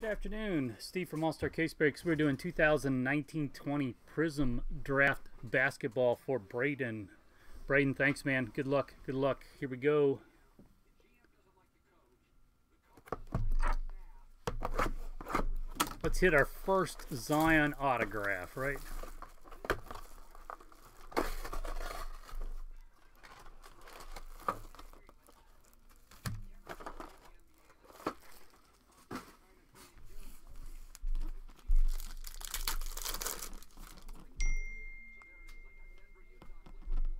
Good afternoon, Steve from All-Star Case Breaks. We're doing 2019-20 Prizm Draft Basketball for Braden. Braden, thanks, man. Good luck. Good luck. Here we go. Let's hit our first Zion autograph, right?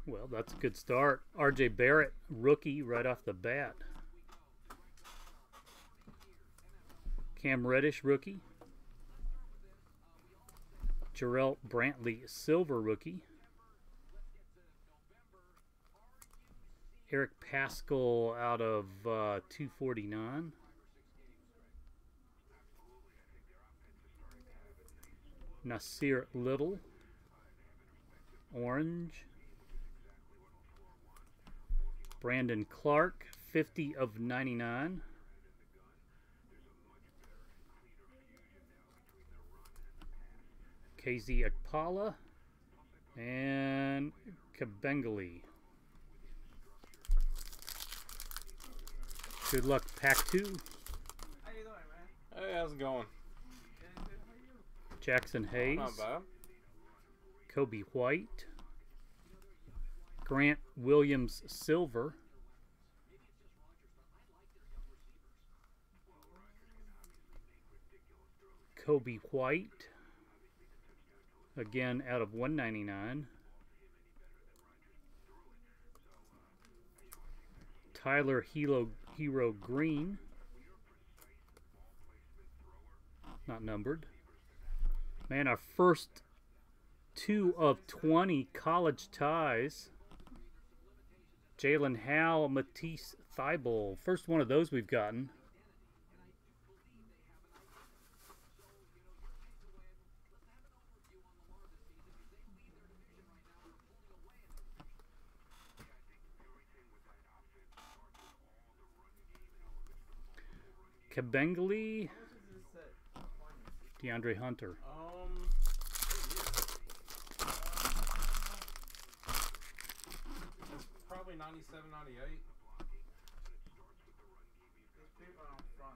Well, that's a good start. R.J. Barrett, rookie, right off the bat. Cam Reddish, rookie. Jarrell Brantley, silver rookie. Eric Paschal out of 249. Nasir Little, orange. Brandon Clark, 50 of 99. KZ Akpala and Kabengali. Good luck, Pack 2. How you doing, man? Hey, how's it going? Jackson Hayes. Not bad. Kobe White. Grant Williams, silver. Kobe White. Again, out of 199. Tyler Hero Green. Not numbered. Man, our first 2 of 20 college ties. Jalen Howe, Matisse Thybulle. First one of those we've gotten. Kabengali, DeAndre Hunter. It's probably 97, 98.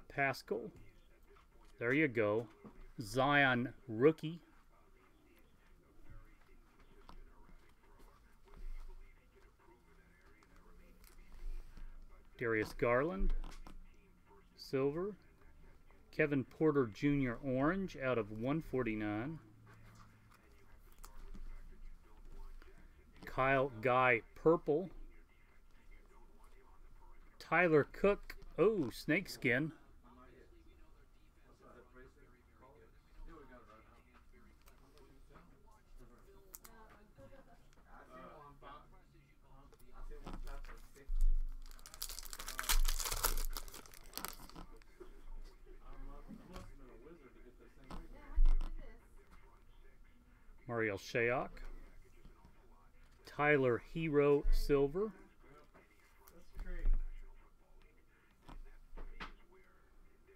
Paschal. There you go. Zion, rookie. Darius Garland, silver. Kevin Porter Jr. orange out of 149. Kyle Guy purple. Tyler Cook, oh, snakeskin. Mariel Shayok. Tyler Hero, silver.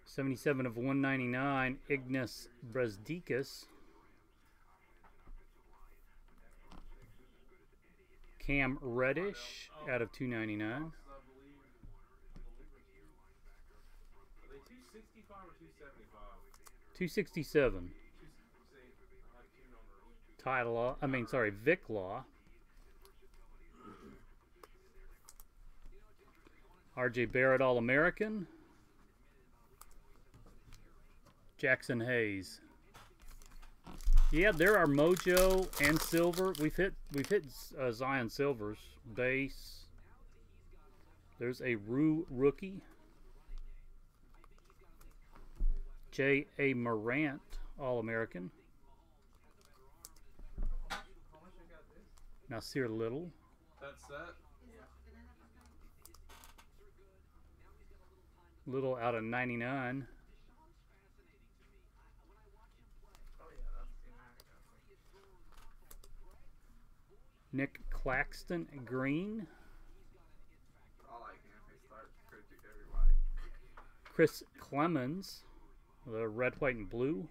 77 of 199, Ignas Brazdeikis. Cam Reddish out of 299. 267. Vic Law. R.J. Barrett, All-American. Jackson Hayes. Yeah, there are Mojo and silver. We've hit Zion silvers. Base. There's a Rue rookie. J.A. Morant, All-American. Nasir Little. That's that. Little out of 99. Nick Claxton, green. I like him. He starts everybody. Chris Clemens, The red, white, and blue.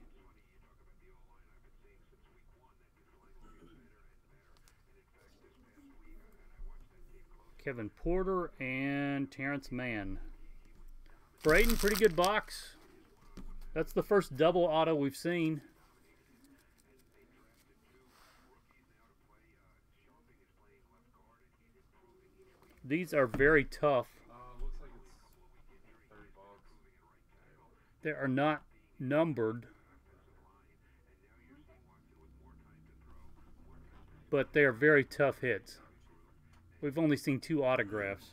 Kevin Porter and Terrence Mann. Braden, pretty good box. That's the first double auto we've seen. These are very tough. Looks like it's 30 bucks. They are not numbered, but they are very tough hits. We've only seen 2 autographs.